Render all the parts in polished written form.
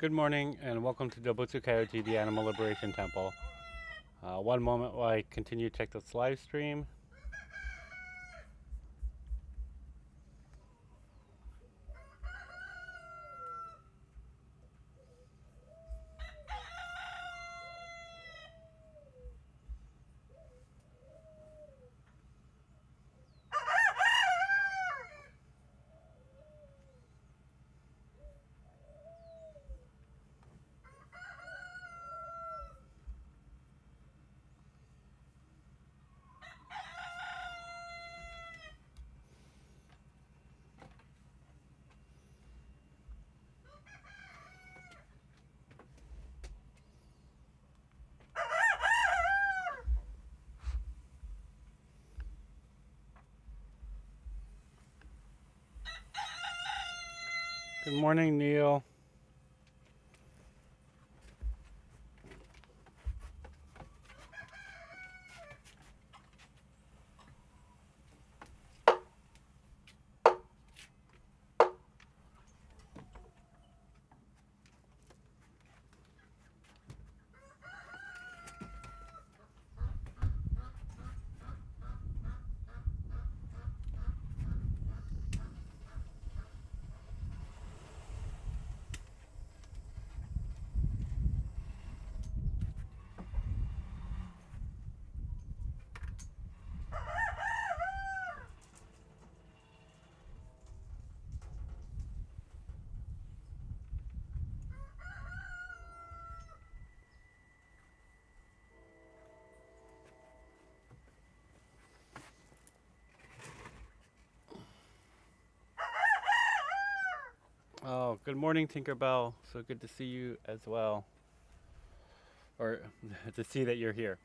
Good morning and welcome to Dobutsu Coyote, the Animal Liberation Temple. One moment while I continue to check this live stream. Good morning, Neil. Oh, good morning, Tinkerbell. So good to see you as well. Or to see that you're here.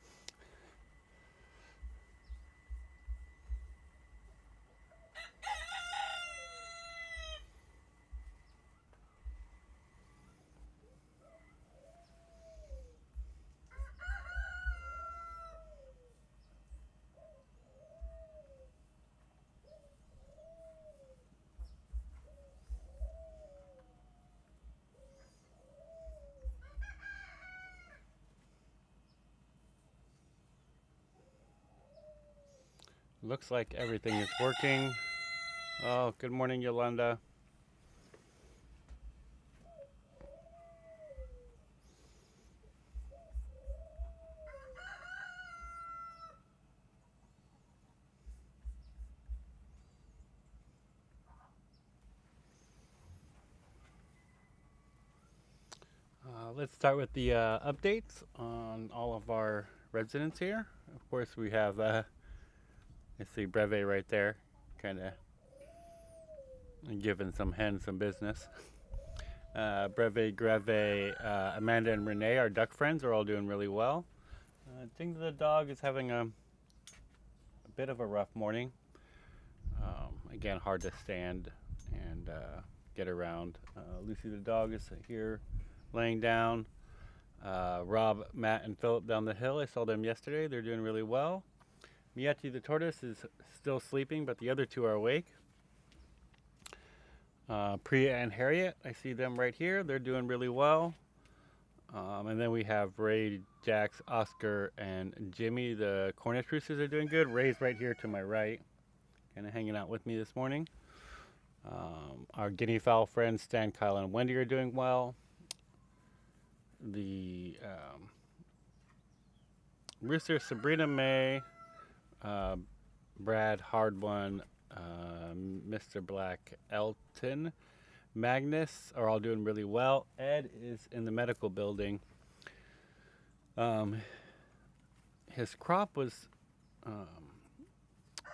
Looks like everything is working. Oh, good morning, Yolanda. Let's start with the updates on all of our residents here. Of course, we have, I see Breve right there, kind of giving some hens some business. Breve, Greve, Amanda, and Renee, our duck friends, are all doing really well. I think the dog is having a bit of a rough morning. Again, hard to stand and get around. Lucy the dog is here laying down. Rob, Matt, and Philip down the hill. I saw them yesterday. They're doing really well. Miyati the tortoise is still sleeping, but the other two are awake. Priya and Harriet, I see them right here. They're doing really well. And then we have Ray, Jax, Oscar, and Jimmy. The Cornish roosters are doing good. Ray's right here to my right, kind of hanging out with me this morning. Our guinea fowl friends, Stan, Kyle, and Wendy, are doing well. The rooster, Sabrina May, Brad, Hard One, Mr. Black, Elton, Magnus are all doing really well. Ed is in the medical building. His crop was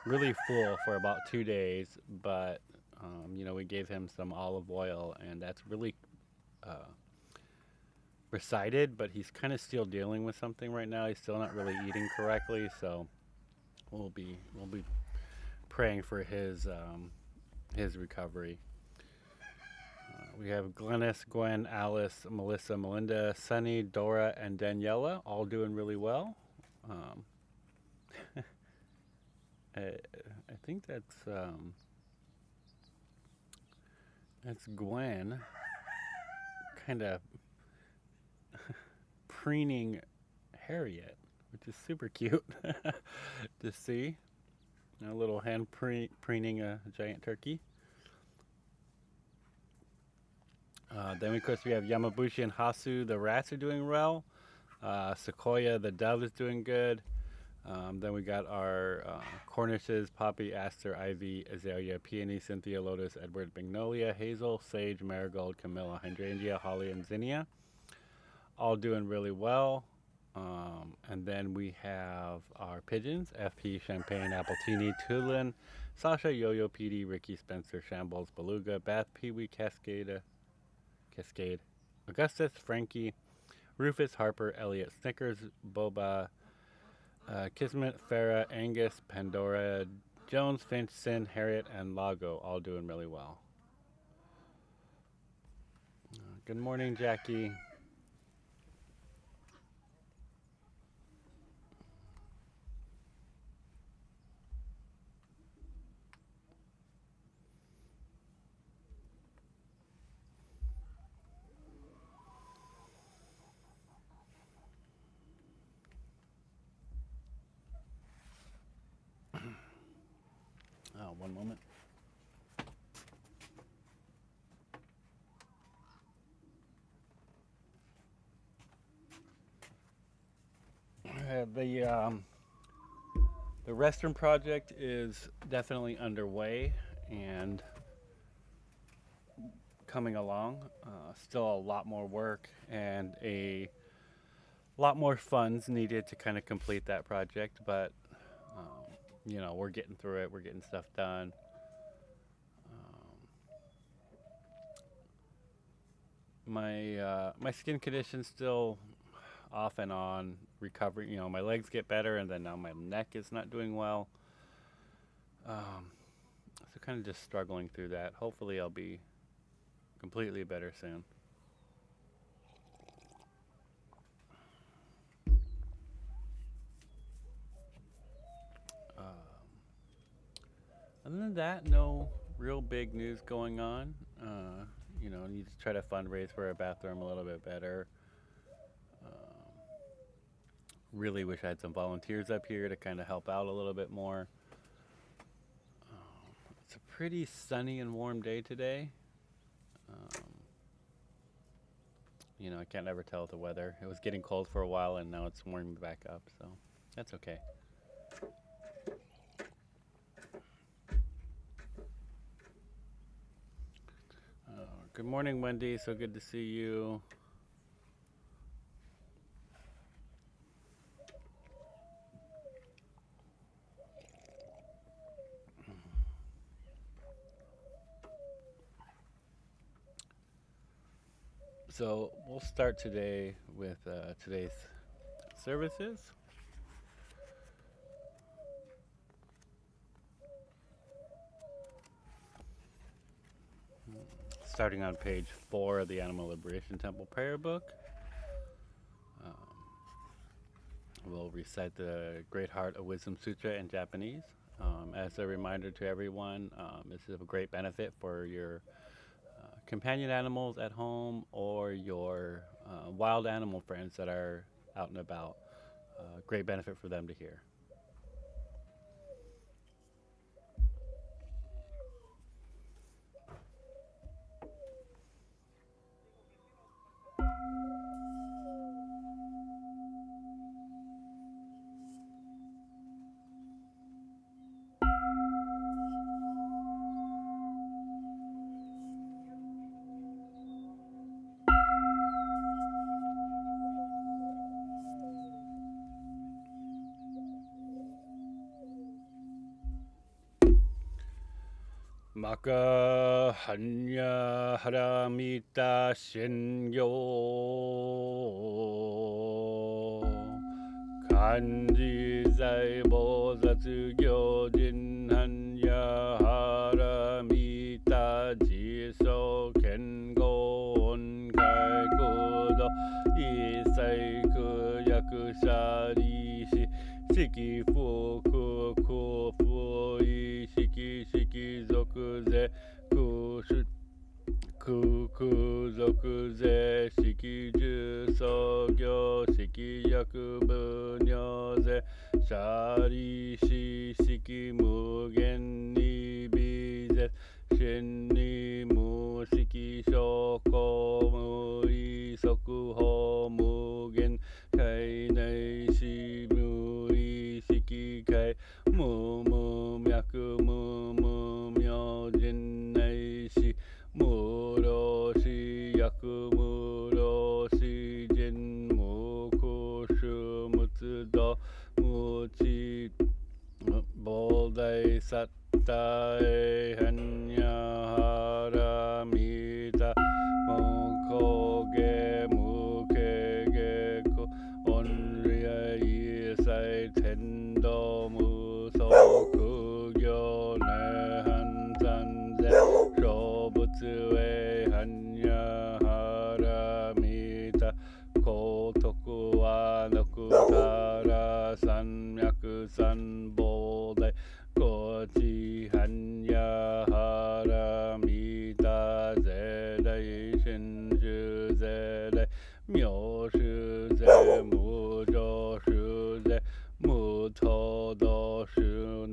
really full for about 2 days, but we gave him some olive oil, and that's really recited. But he's kind of still dealing with something right now. He's still not really eating correctly, so we'll be praying for his recovery. We have Glennis, Gwen, Alice, Melissa, Melinda, Sunny, Dora, and Daniela all doing really well. I think that's Gwen kind of preening Harriet, which is super cute to see. A little hand preening a giant turkey. Then, of course, we have Yamabushi and Hasu. The rats are doing well. Sequoia, the dove, is doing good. Then we got our Cornishes, Poppy, Aster, Ivy, Azalea, Peony, Cynthia, Lotus, Edward, Magnolia, Hazel, Sage, Marigold, Camilla, Hydrangea, Holly, and Zinnia. All doing really well. And then we have our pigeons, FP, Champagne, Appletini, Tulin, Sasha, Yo-Yo, PD, Ricky, Spencer, Shambles, Beluga, Bath, Pee-wee, Cascade, Augustus, Frankie, Rufus, Harper, Elliot, Snickers, Boba, Kismet, Farah, Angus, Pandora, Jones, Finch, Sin, Harriet, and Lago, all doing really well. Good morning, Jackie. One moment. The restroom project is definitely underway and coming along. Still a lot more work and a lot more funds needed to kind of complete that project, but you know, we're getting through it. We're getting stuff done. My skin condition's still off and on, recovering. You know, my legs get better, and then now my neck is not doing well. So kind of just struggling through that. Hopefully I'll be completely better soon. Other than that, no real big news going on. You know, need to try to fundraise for a bathroom a little bit better. Really wish I had some volunteers up here to kind of help out a little bit more. It's a pretty sunny and warm day today. You know, I can't ever tell with the weather. It was getting cold for a while, and now it's warming back up, so that's okay. Good morning, Wendy. So good to see you. So we'll start today with today's services. Starting on page 4 of the Animal Liberation Temple Prayer Book. We'll recite the Great Heart of Wisdom Sutra in Japanese. As a reminder to everyone, this is a great benefit for your companion animals at home or your wild animal friends that are out and about. Great benefit for them to hear. Maka hanya haramita shingyo kanji zai bozatsu gyojin hanya haramita jiso kengo onkai kudo isai kuyaku sharishi shiki fuku kufu ishiki shiki zoku ze 空属税式重創業式薬分尿税シャリシ式無限に微絶真に無式証拠無意速報無限界内し無意識界無無脈無無明人内し無老死薬無老死人無空種仏道無知膨大サッタエハンヤハラミタ無光芸無形芸苦オンリアイサイ天道無足行涅槃三世小仏へ般若ハラミタ高徳はなくたら山脈三宝大高知般若ハラミタ税大真珠税大妙手税無常手税無東道種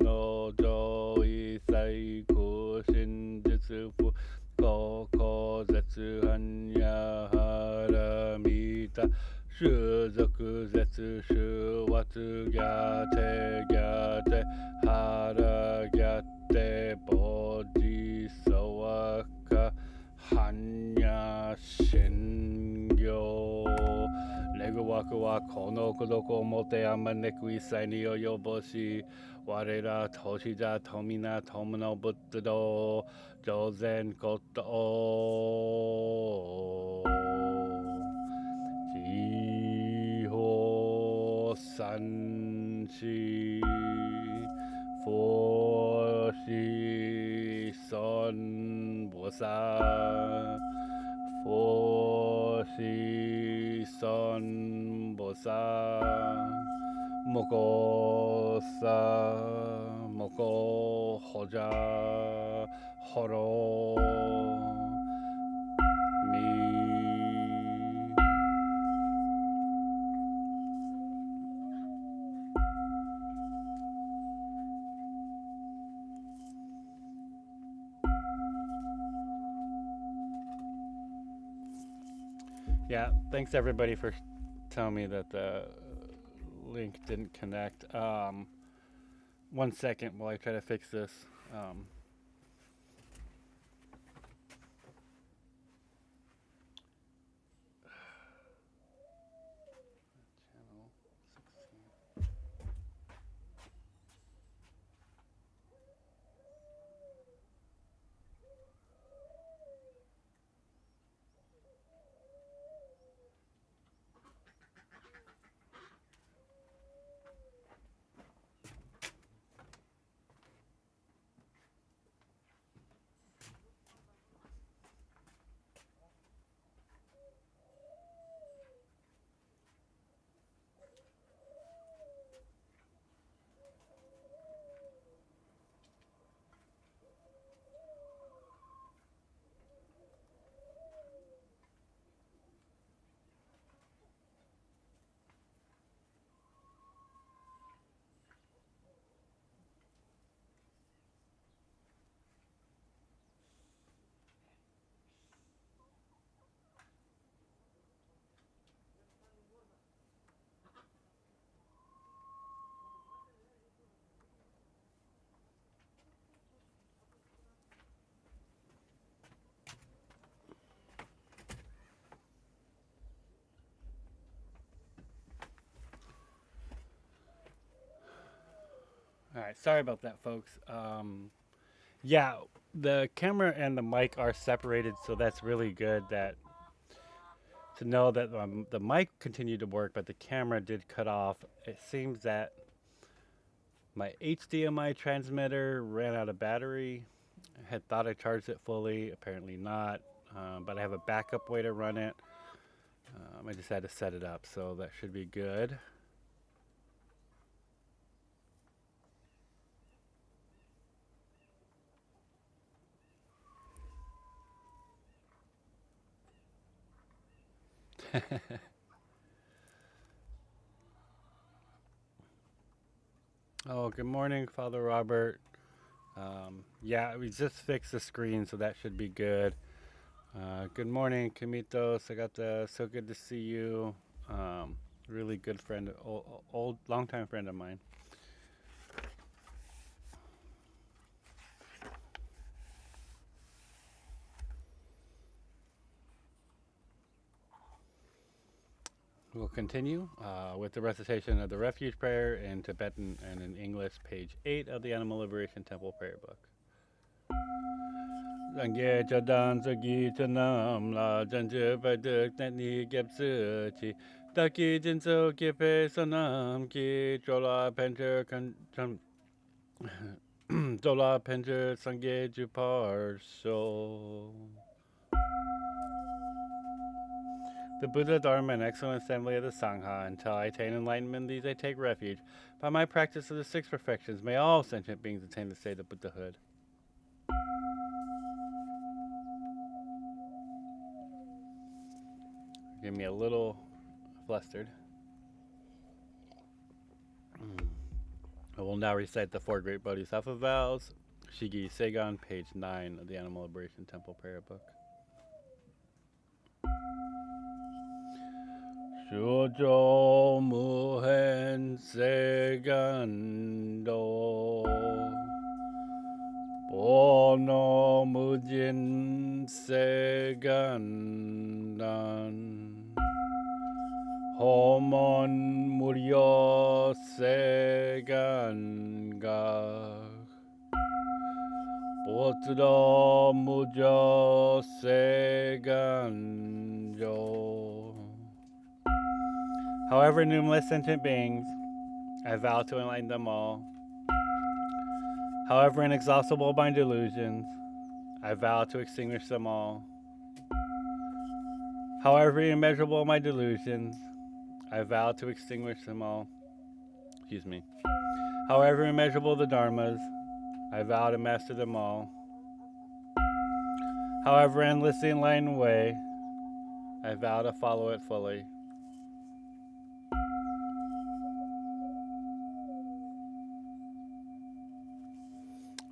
の上位最高真実不高校絶般若ハラミタ種族絶種圧ギャテギャテハラギャテボディサワカ般若心経レグワクはこの孤独をもてあまねく一切に及ぼし我ら都市者富な友の仏道上善こと地方三世佛系尊菩薩佛系尊菩薩摩诃薩摩诃補者ホロミYeah, thanks everybody for telling me that the link didn't connect. 1 second while I try to fix this. Channel 16. All right, sorry about that, folks. Yeah, the camera and the mic are separated, so that's really good. That to know that the mic continued to work, but the camera did cut off. It seems that my HDMI transmitter ran out of battery. I had thought I charged it fully, apparently not. But I have a backup way to run it. I just had to set it up, so that should be good. Oh, good morning, Father Robert. Yeah, we just fixed the screen, so that should be good. Good morning, Kamitos. So good to see you. Really good friend, old, longtime friend of mine. We'll continue with the recitation of the Refuge Prayer in Tibetan and in English, page 8 of the Animal Liberation Temple Prayer Book. Sangye chadan sagi chanam la janje baduk nani gyapsu chi taki jinso kipe sanam ki chola pencher chola pencher sangye jupar so. The Buddha, Dharma, and excellent assembly of the Sangha, until I attain enlightenment in these I take refuge. By my practice of the six perfections, may all sentient beings attain the state of Buddhahood. Give me a little flustered. I will now recite the four great Bodhisattva vows. Shigi Seigan, page 9 of the Animal Liberation Temple Prayer Book. Shujo Muhen Segando Bono Mujin Segandan Homon Muryo Seganga Botro Mujo Seganjo. However numerous sentient beings, I vow to enlighten them all. However inexhaustible my delusions, I vow to extinguish them all. However immeasurable my delusions, I vow to extinguish them all. Excuse me. However immeasurable the dharmas, I vow to master them all. However endlessly enlightened way, I vow to follow it fully.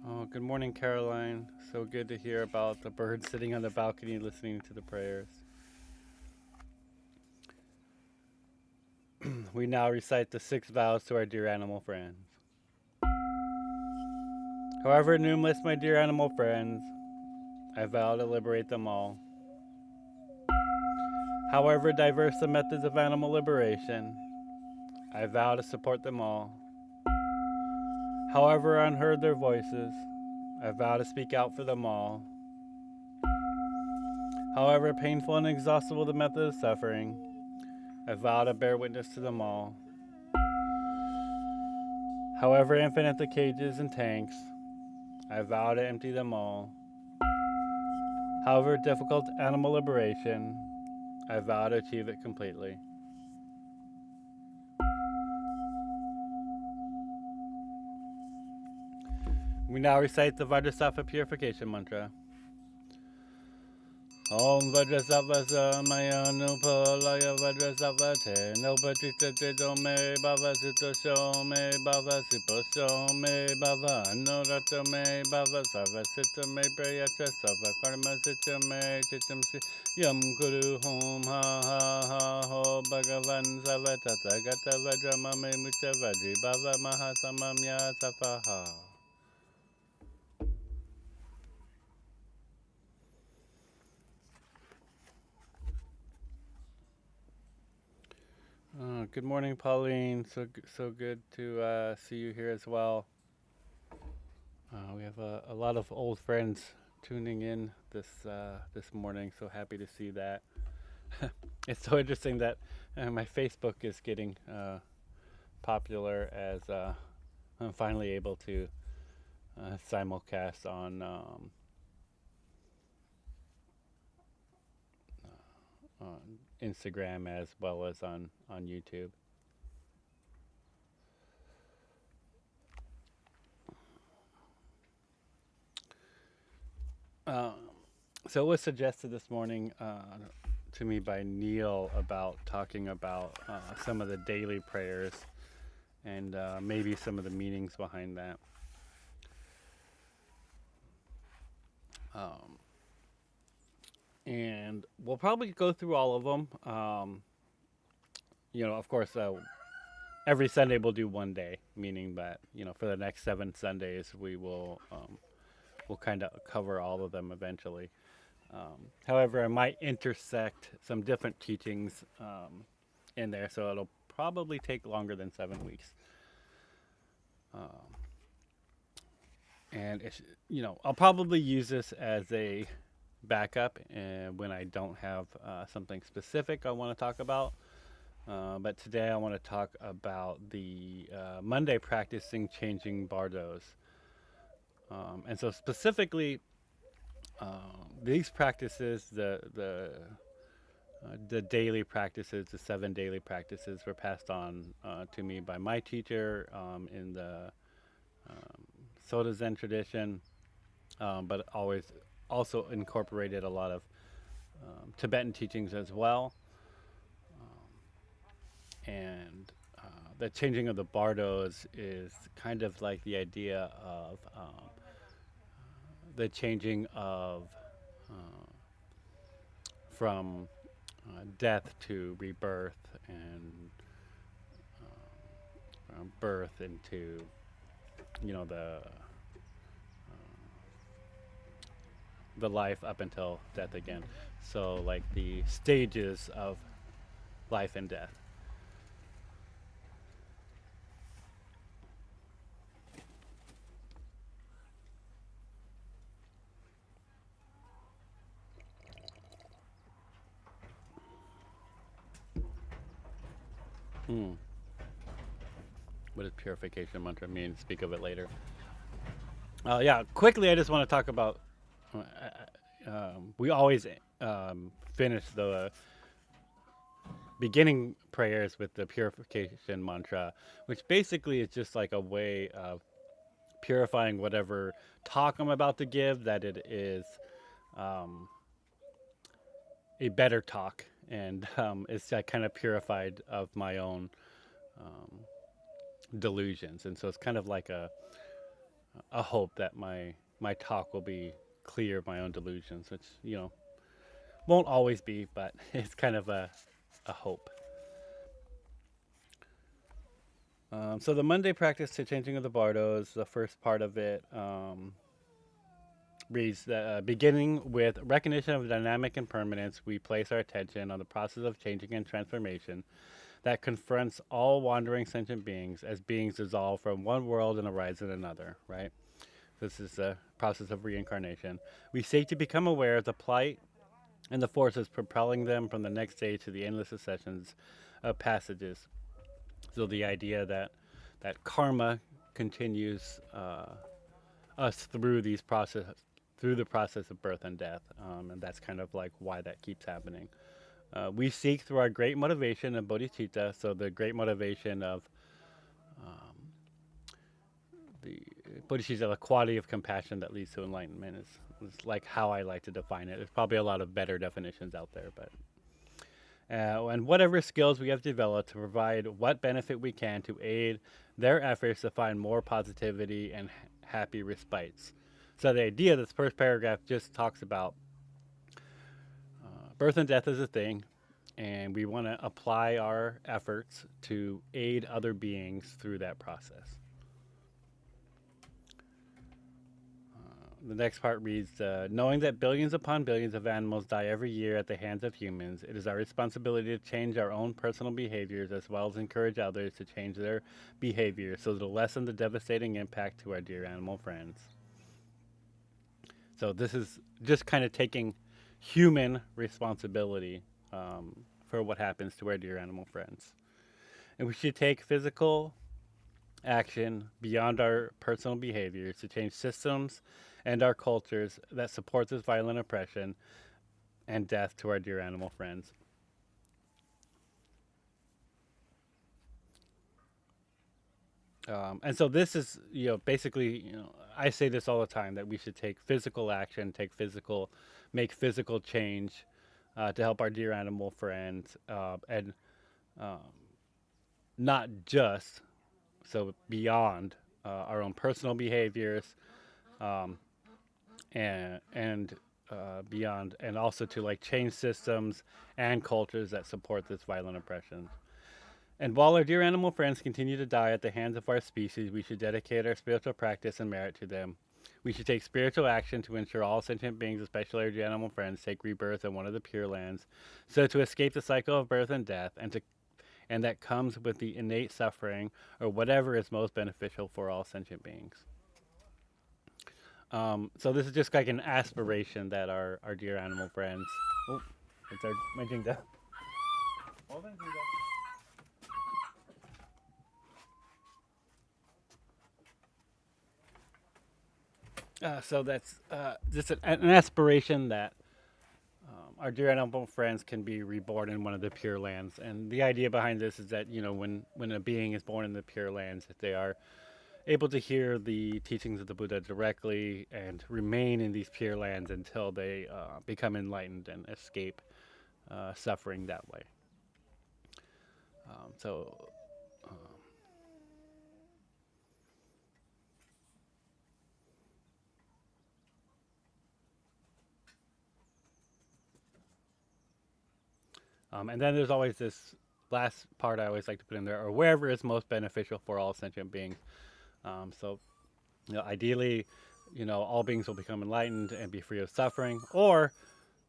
Oh, good morning, Caroline. So good to hear about the birds sitting on the balcony listening to the prayers. We now recite the 6 vows to our dear animal friends. However numerous my dear animal friends, I vow to liberate them all. However diverse the methods of animal liberation, I vow to support them all. However unheard their voices, I vow to speak out for them all. However painful and exhaustible the method of suffering, I vow to bear witness to them all. However infinite the cages and tanks, I vow to empty them all. However difficult animal liberation, I vow to achieve it completely. We now recite the Vajrasattva Purification Mantra. Om Vajrasattva Samaya Nupalaya Vajrasattva Te Nopatita Te Dome Bava Sito Shome Bava Sipo Shome Bava Anorata Me Bava Sava Sita Me Prayatra Sava Karma Sita Me Chitam Yam Guru Hom Ha Ha Ha Ho Bhagavan Sava Tata Gata Vajrama Me Mucha Vajri Bava Mahasamamya Safaha. Good morning, Pauline. So good to see you here as well. We have a lot of old friends tuning in this morning. So happy to see that. It's so interesting that my Facebook is getting popular as I'm finally able to simulcast on Instagram as well as on YouTube. So it was suggested this morning to me by Neil about talking about some of the daily prayers and maybe some of the meanings behind that. Um, and we'll probably go through all of them. Of course, every Sunday we'll do one day, meaning that for the next 7 Sundays we'll kind of cover all of them eventually. However, I might intersect some different teachings in there, so it'll probably take longer than 7 weeks. Um, and I'll probably use this as a backup and when I don't have something specific I want to talk about. But today I want to talk about the Monday practicing changing bardos. And so specifically, these practices, the daily practices, the 7 daily practices, were passed on to me by my teacher in the Soto Zen tradition, but always also incorporated a lot of Tibetan teachings as well. And the changing of the bardos is kind of like the idea of the changing of from death to rebirth and from birth into the life up until death again. So like the stages of life and death. Hmm. What does purification mantra mean? Speak of it later. Yeah, quickly, I just want to talk about. We always finish the beginning prayers with the purification mantra, which basically is just like a way of purifying whatever talk I'm about to give, that it is um, a better talk, and it's kind of purified of my own um, delusions. And so it's kind of like a hope that my talk will be clear of my own delusions, which won't always be, but it's kind of a hope. So the Monday practice to changing of the bardos, the first part of it reads that beginning with recognition of dynamic impermanence, we place our attention on the process of changing and transformation that confronts all wandering sentient beings as beings dissolve from one world and arise in another, right? This is the process of reincarnation. We seek to become aware of the plight and the forces propelling them from the next stage to the endless successions of passages. So the idea that karma continues us through the process of birth and death, and that's kind of like why that keeps happening. We seek through our great motivation of bodhicitta, so the great motivation of the bodhicitta, the quality of compassion that leads to enlightenment, is like how I like to define it. There's probably a lot of better definitions out there, but and whatever skills we have developed to provide what benefit we can to aid their efforts to find more positivity and happy respites. So the idea of this first paragraph just talks about birth and death is a thing, and we want to apply our efforts to aid other beings through that process. The next part reads, knowing that billions upon billions of animals die every year at the hands of humans, it is our responsibility to change our own personal behaviors as well as encourage others to change their behavior so to lessen the devastating impact to our dear animal friends. So this is just kind of taking human responsibility for what happens to our dear animal friends. And we should take physical action beyond our personal behaviors to change systems and our cultures that support this violent oppression and death to our dear animal friends. And so this is, basically, I say this all the time, that we should take physical action, make physical change to help our dear animal friends, and um, not just so beyond our own personal behaviors, um, and beyond, and also to like change systems and cultures that support this violent oppression. And while our dear animal friends continue to die at the hands of our species, we should dedicate our spiritual practice and merit to them. We should take spiritual action to ensure all sentient beings, especially our dear animal friends, take rebirth in one of the Pure Lands, so to escape the cycle of birth and death, and that comes with the innate suffering or whatever is most beneficial for all sentient beings. So this is just like an aspiration that our dear animal friends. Oh, it's our my Jingda. Hold on, Jingda. So that's just an aspiration that our dear animal friends can be reborn in one of the Pure Lands. And the idea behind this is that when a being is born in the Pure Lands, that they are able to hear the teachings of the Buddha directly and remain in these Pure Lands until they become enlightened and escape suffering that way. So. And then there's always this last part I always like to put in there, or wherever is most beneficial for all sentient beings. So, ideally, all beings will become enlightened and be free of suffering, or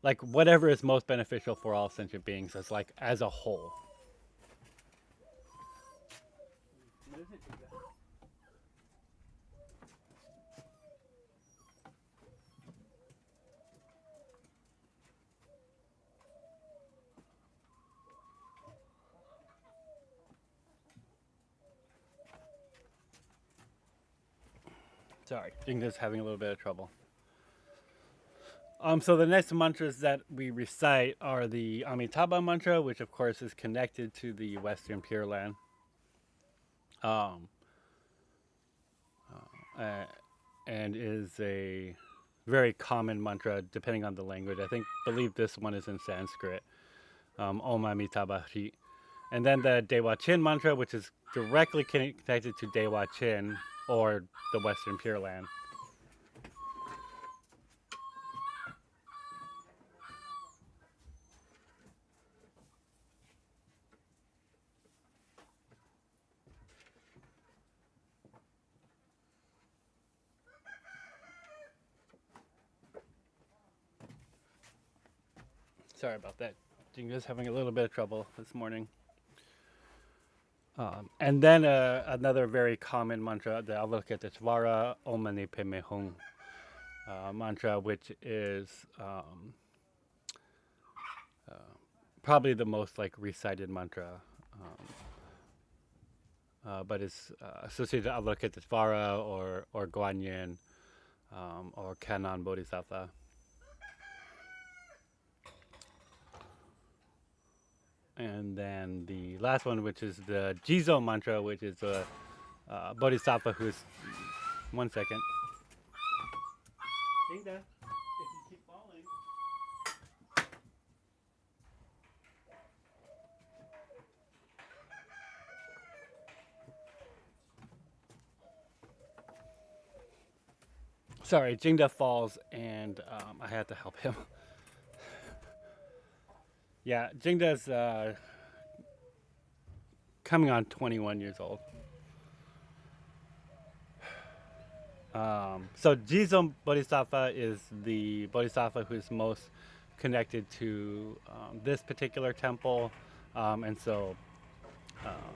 like whatever is most beneficial for all sentient beings as like as a whole. Sorry, Jingda's having a little bit of trouble. So the next mantras that we recite are the Amitabha mantra, which of course is connected to the Western Pure Land. Um, uh, and is a very common mantra depending on the language. Believe this one is in Sanskrit. Om Amitabha Hri. And then the Dewa Chin mantra, which is directly connected to Dewa Chin or the Western Pure Land. Sorry about that. Jingo's having a little bit of trouble this morning. And then another very common mantra, the Avalokiteshvara Om Mani Padme Hum mantra, which is probably the most like recited mantra, but it's associated with Avalokiteshvara or Guanyin or Kannon Bodhisattva. And then the last one, which is the Jizo mantra, which is a Bodhisattva who's. 1 second. Jingda, if you keep falling. Sorry, Jingda falls and I had to help him. Yeah, Jingda's coming on 21 years old. So Jizo Bodhisattva is the Bodhisattva who's most connected to this particular temple, and so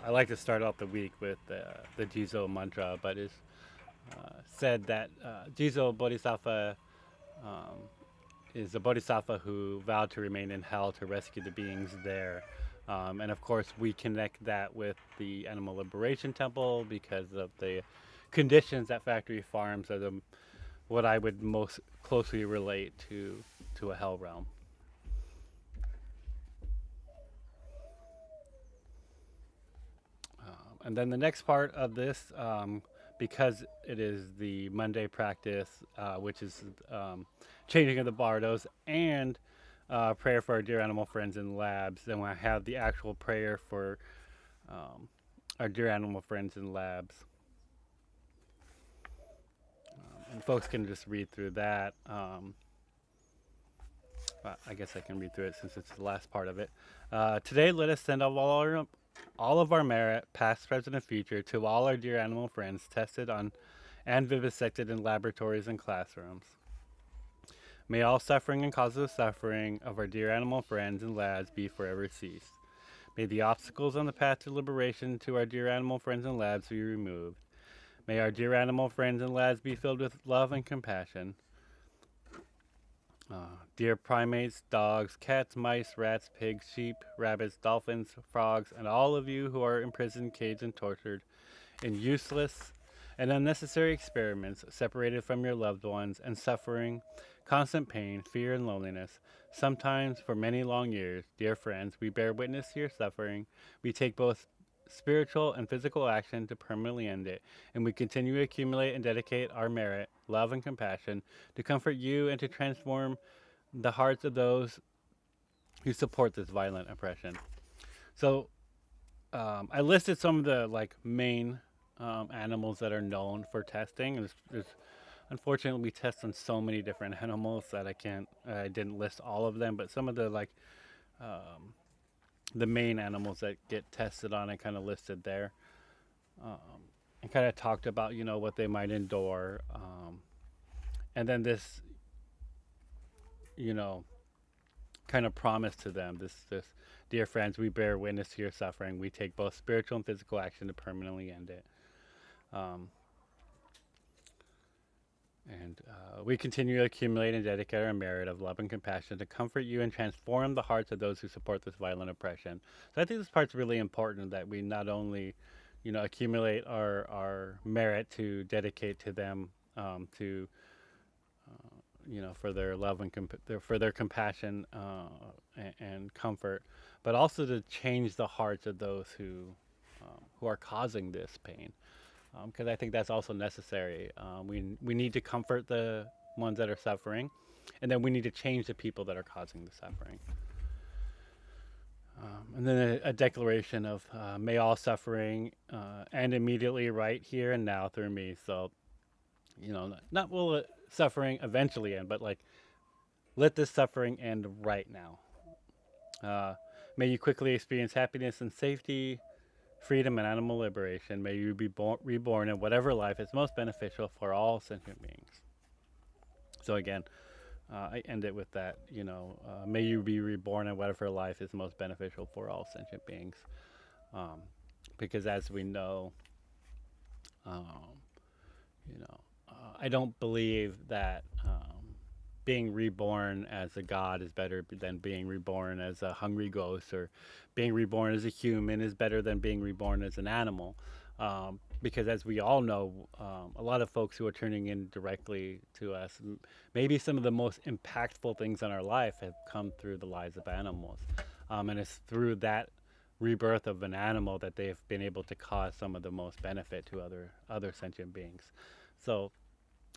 I like to start off the week with the Jizo mantra, but it's said that Jizo Bodhisattva is a Bodhisattva who vowed to remain in hell to rescue the beings there. And of course, we connect that with the Animal Liberation Temple because of the conditions at factory farms are what I would most closely relate to a hell realm. And then the next part of this, because it is the Monday practice, which is changing of the bardos, and prayer for our dear animal friends in labs. Then I have the actual prayer for um, our dear animal friends in labs. And folks can just read through that. I guess I can read through it since it's the last part of it. Today, let us send all of our merit, past, present, and future, to all our dear animal friends tested on and vivisected in laboratories and classrooms. May all suffering and causes of suffering of our dear animal friends and labs be forever ceased. May the obstacles on the path to liberation to our dear animal friends and labs be removed. May our dear animal friends and labs be filled with love and compassion. Dear primates, dogs, cats, mice, rats, pigs, sheep, rabbits, dolphins, frogs, and all of you who are imprisoned, caged, and tortured in useless and unnecessary experiments, separated from your loved ones, and suffering constant pain, fear, and loneliness, sometimes for many long years. Dear friends, we bear witness to your suffering. We take both spiritual and physical action to permanently end it, and we continue to accumulate and dedicate our merit, love, and compassion to comfort you and to transform the hearts of those who support this violent oppression. So I listed some of the main animals that are known for testing. There's unfortunately we test on so many different animals that I didn't list all of them, but some of um, the main animals that get tested on I kind of listed there, and kind of talked about what they might endure, and then this you know kind of promise to them, this dear friends, we bear witness to your suffering. We take both spiritual and physical action to permanently end it. Um, and we continue to accumulate and dedicate our merit of love and compassion to comfort you and transform the hearts of those who support this violent oppression. So I think this part's really important, that we not only, accumulate our merit to dedicate to them, to for their love and for their compassion and comfort, but also to change the hearts of those who are causing this pain, because I think that's also necessary. We need to comfort the ones that are suffering, and then we need to change the people that are causing the suffering. And then a declaration of may all suffering end immediately, right here and now, through me. So, not will suffering eventually end, but let this suffering end right now. May you quickly experience happiness and safety, freedom, and animal liberation. May you be reborn in whatever life is most beneficial for all sentient beings. So again, I end it with that. May you be reborn in whatever life is most beneficial for all sentient beings. Because as we know, um, I don't believe that being reborn as a god is better than being reborn as a hungry ghost, or being reborn as a human is better than being reborn as an animal. Because as we all know, a lot of folks who are tuning in directly to us, maybe some of the most impactful things in our life have come through the lives of animals. And it's through that rebirth of an animal that they've been able to cause some of the most benefit to other sentient beings. So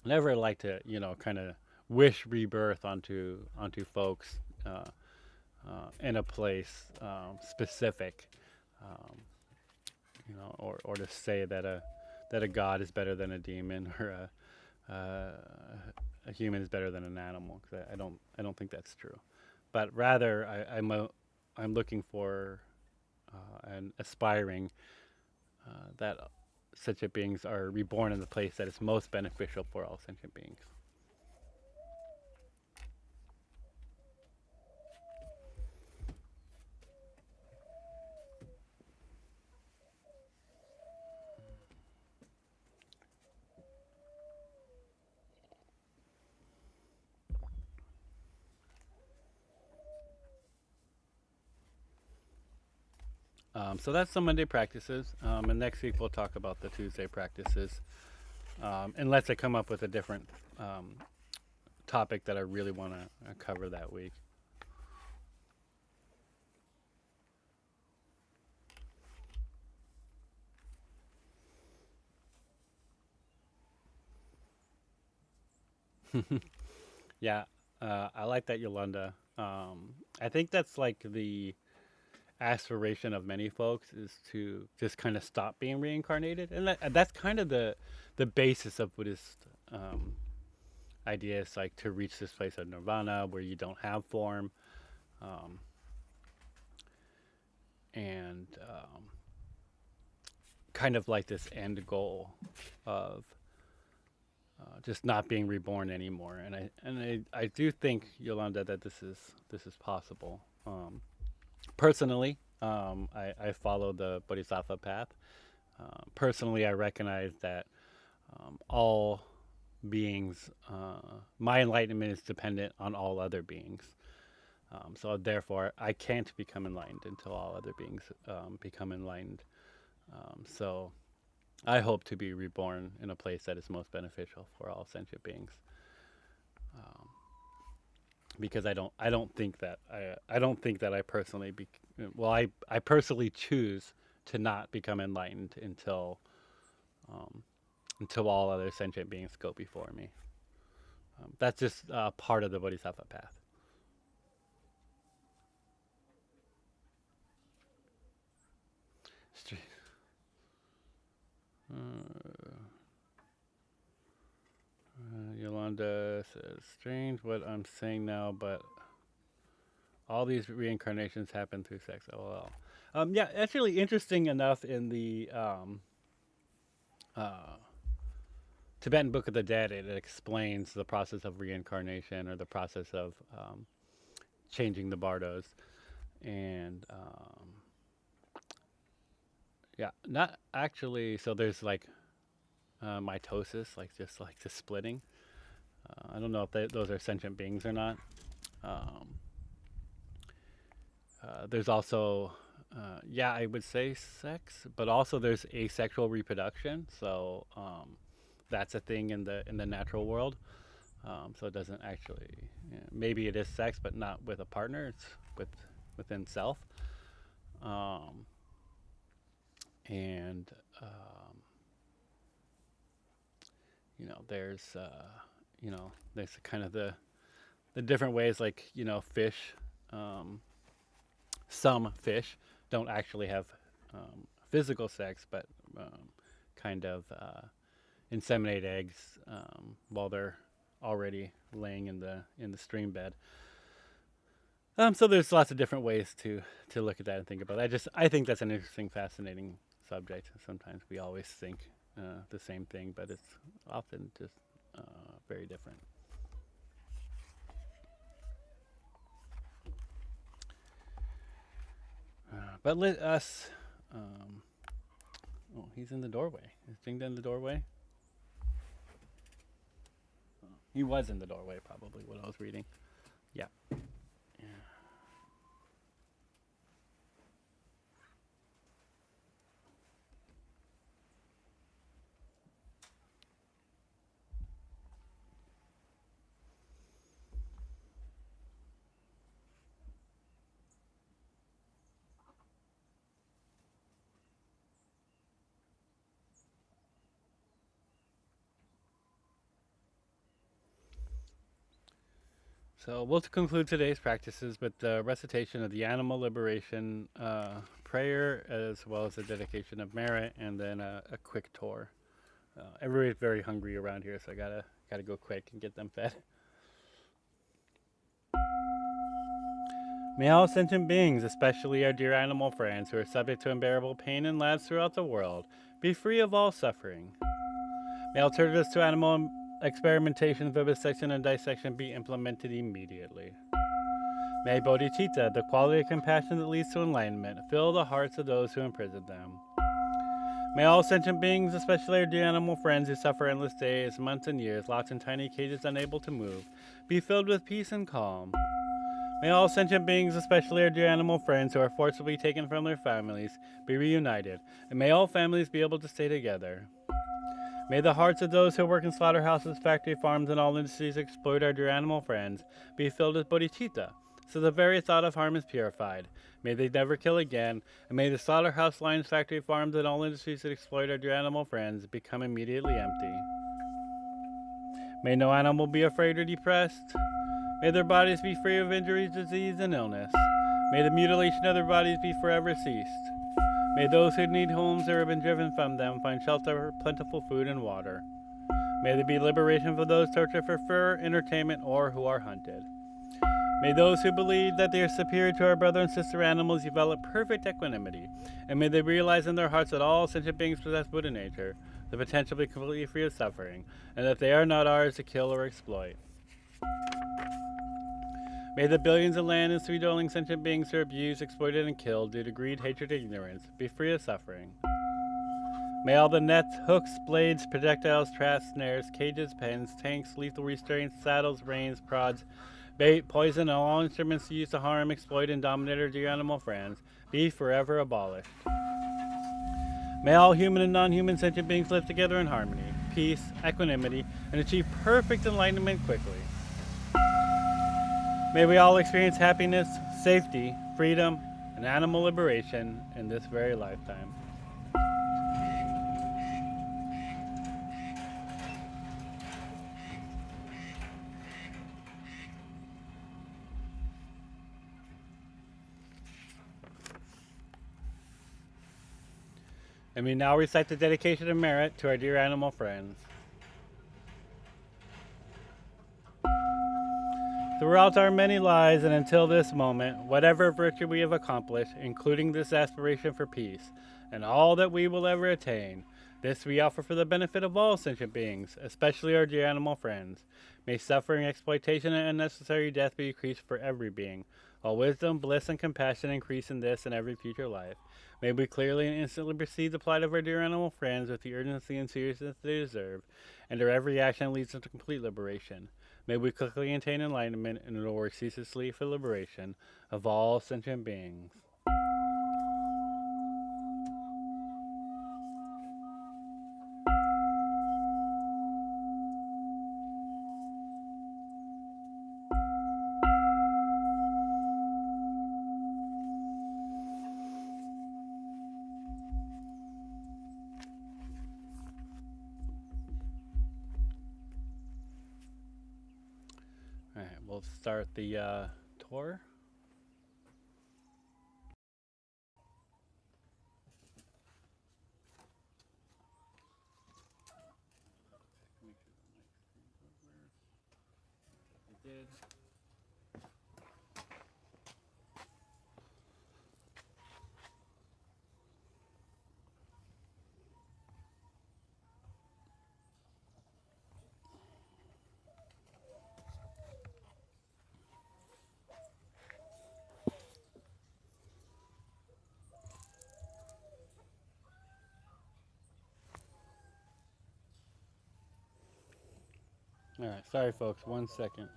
never like to kind of wish rebirth onto folks in a place specific, um, or to say that a god is better than a demon, or a human is better than an animal, because I don't think that's true. But rather I'm looking for and aspiring that sentient beings are reborn in the place that is most beneficial for all sentient beings. So that's the Monday practices, and next week we'll talk about the Tuesday practices, unless I come up with a different topic that I really want to cover that week. Yeah, I like that, Yolanda. I think that's like the aspiration of many folks is to just kind of stop being reincarnated, and that's kind of the basis of Buddhist ideas, like to reach this place of nirvana where you don't have form, um, and kind of like this end goal of just not being reborn anymore. And I do think, Yolanda, that this is possible. Personally, I follow the Bodhisattva path. Personally, I recognize that all beings, my enlightenment is dependent on all other beings. So therefore, I can't become enlightened until all other beings become enlightened. So I hope to be reborn in a place that is most beneficial for all sentient beings. Um, because I don't think that I personally I personally choose to not become enlightened um, until all other sentient beings go before me. That's just part of the Bodhisattva path. Stra- Yolanda says, "Strange what I'm saying now, but all these reincarnations happen through sex." LOL. Yeah, actually, interesting enough, in the uh, Tibetan Book of the Dead, it explains the process of reincarnation, or the process of changing the bardos. And yeah, not actually. So there's like mitosis, like just like the splitting. I don't know if those are sentient beings or not. Um, there's also, yeah, I would say sex, but also there's asexual reproduction. So that's a thing in the natural world. So it doesn't actually. Maybe it is sex, but not with a partner. It's with within self. Um, and there's there's kind of the different ways, like fish. Um, some fish don't actually have physical sex, but um, kind of inseminate eggs while they're already laying in the stream bed. So there's lots of different ways to look at that and think about it. I think that's an interesting, fascinating subject. Sometimes we always think the same thing, but it's often just very different. But let us. Oh, he's in the doorway. Is Jingda in the doorway? He was in the doorway, probably, what I was reading. Yeah. Yeah. So we'll conclude today's practices with the recitation of the animal liberation prayer, as well as the dedication of merit, and then a quick tour. Everybody's very hungry around here, so I gotta go quick and get them fed. May all sentient beings, especially our dear animal friends who are subject to unbearable pain in labs throughout the world, be free of all suffering. May alternatives to animal experimentation, vivisection, and dissection be implemented immediately. May bodhicitta, the quality of compassion that leads to enlightenment, fill the hearts of those who imprison them. May all sentient beings, especially our dear animal friends who suffer endless days, months, and years, locked in tiny cages unable to move, be filled with peace and calm. May all sentient beings, especially our dear animal friends who are forcibly taken from their families, be reunited, and may all families be able to stay together. May the hearts of those who work in slaughterhouses, factory farms, and all industries that exploit our dear animal friends be filled with bodhicitta, so the very thought of harm is purified. May they never kill again, and may the slaughterhouse lines, factory farms, and all industries that exploit our dear animal friends become immediately empty. May no animal be afraid or depressed. May their bodies be free of injuries, disease, and illness. May the mutilation of their bodies be forever ceased. May those who need homes or have been driven from them find shelter, plentiful food, and water. May there be liberation for those tortured for fur, entertainment, or who are hunted. May those who believe that they are superior to our brother and sister animals develop perfect equanimity, and may they realize in their hearts that all sentient beings possess Buddha nature, the potential to be completely free of suffering, and that they are not ours to kill or exploit. May the billions of land and sea-dwelling sentient beings who are abused, exploited, and killed due to greed, hatred, and ignorance be free of suffering. May all the nets, hooks, blades, projectiles, traps, snares, cages, pens, tanks, lethal restraints, saddles, reins, prods, bait, poison, and all instruments used to harm, exploit, and dominate our dear animal friends be forever abolished. May all human and non-human sentient beings live together in harmony, peace, equanimity, and achieve perfect enlightenment quickly. May we all experience happiness, safety, freedom, and animal liberation in this very lifetime. And we now recite the dedication of merit to our dear animal friends. Throughout our many lives and until this moment, whatever virtue we have accomplished, including this aspiration for peace, and all that we will ever attain, this we offer for the benefit of all sentient beings, especially our dear animal friends. May suffering, exploitation, and unnecessary death be decreased for every being, while wisdom, bliss, and compassion increase in this and every future life. May we clearly and instantly perceive the plight of our dear animal friends with the urgency and seriousness they deserve, and our every action leads them to complete liberation. May we quickly attain enlightenment and work ceaselessly for liberation of all sentient beings. All right, we'll start the tour. I did. All right, sorry folks, 1 second.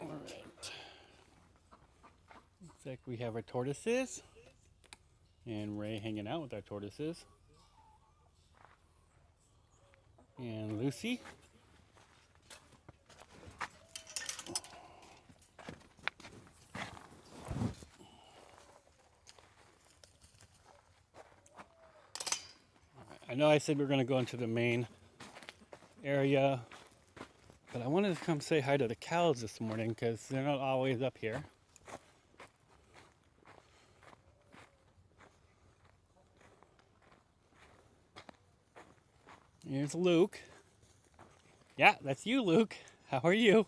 All right. Looks like we have our tortoises, and Ray hanging out with our tortoises, and Lucy. I know I said we were going to go into the main area, but I wanted to come say hi to the cows this morning because they're not always up here. Here's Luke. Yeah, that's you, Luke. How are you?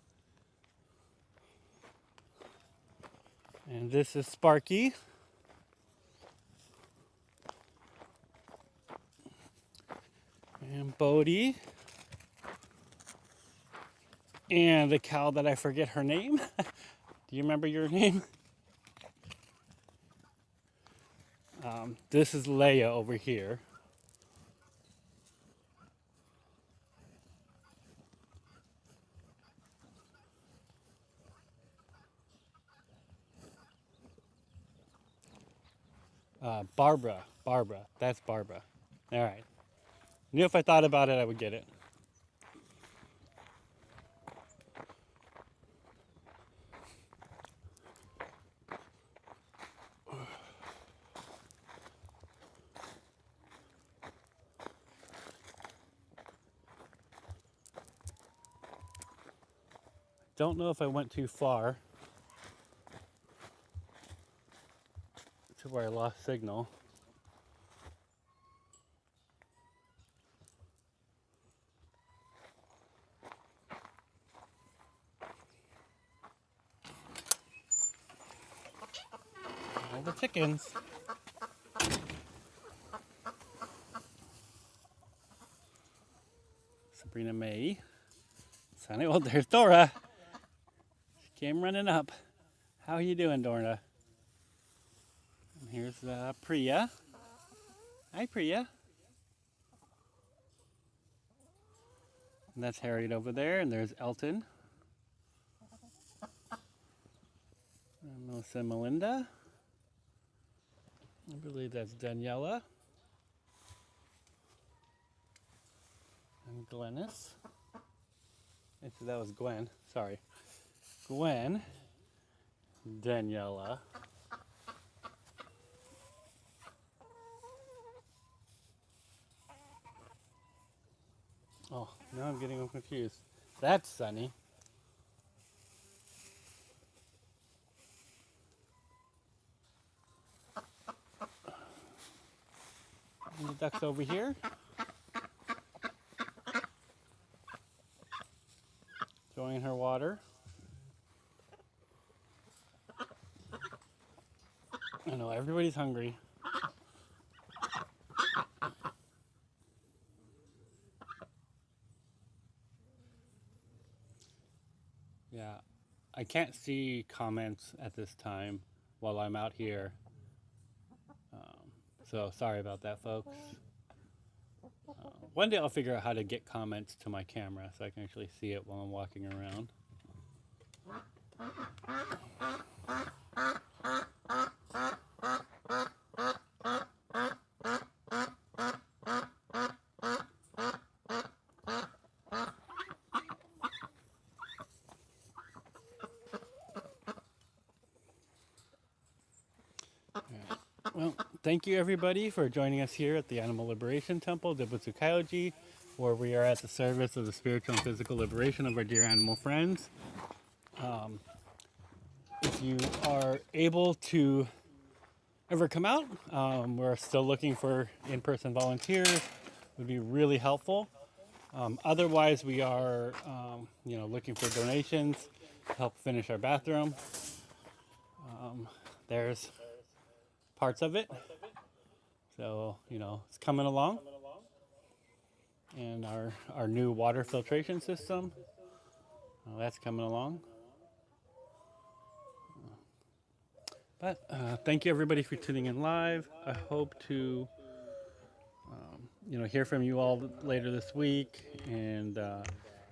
And this is Sparky. And Bodie. And the cow that I forget her name. Do you remember your name? This is Leia over here. Barbara. Barbara. That's Barbara. All right. Knew if I thought about it, I would get it. Don't know if I went too far to where I lost signal. All the chickens. Sabrina May. Sunny. Well, there's Dora. She came running up. How are you doing, Dora? And here's Priya. Hi, Priya. And that's Harriet over there, and there's Elton. And Melissa and Melinda. I believe that's Daniela. And Glennis. Actually, that was Gwen. Sorry. Gwen. Daniela. Oh, now I'm getting confused. That's Sunny. And the duck's over here. Enjoying her water. I know, everybody's hungry. Yeah, I can't see comments at this time while I'm out here. So sorry about that, folks. One day I'll figure out how to get comments to my camera so I can actually see it while I'm walking around. Well, thank you everybody for joining us here at the Animal Liberation Temple, Dobutsu Kyoji, where we are at the service of the spiritual and physical liberation of our dear animal friends. If you are able to ever come out, we're still looking for in-person volunteers. It would be really helpful. Otherwise, we are looking for donations to help finish our bathroom. There's parts of it. So, it's coming along. And our new water filtration system, that's coming along. But thank you everybody for tuning in live. I hope to hear from you all later this week. And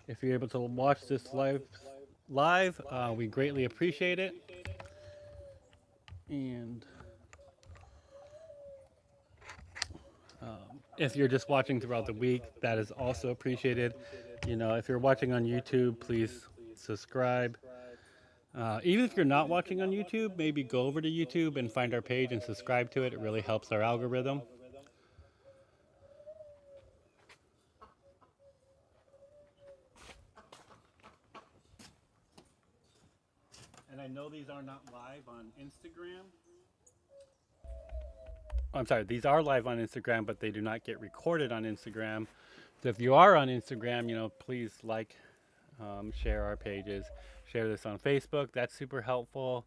if you're able to watch this live, we greatly appreciate it. And if you're just watching throughout the week, that is also appreciated. If you're watching on YouTube, please subscribe. Even if you're not watching on YouTube, maybe go over to YouTube and find our page and subscribe to it. It really helps our algorithm. And I know these are not live on Instagram. I'm sorry, these are live on Instagram, but they do not get recorded on Instagram. So if you are on Instagram, please like, share our pages, share this on Facebook. That's super helpful.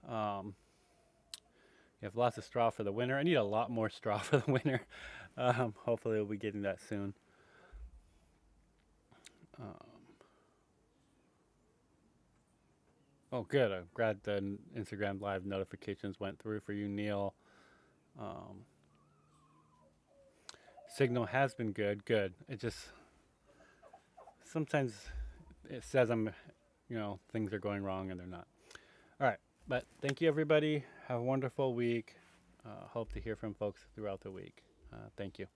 You have lots of straw for the winter. I need a lot more straw for the winter. Hopefully we'll be getting that soon. Oh, good. I'm glad the Instagram live notifications went through for you, Neil. Signal has been good. Good. It just sometimes it says things are going wrong and they're not. All right. But thank you, everybody. Have a wonderful week. hope to hear from folks throughout the week. Thank you.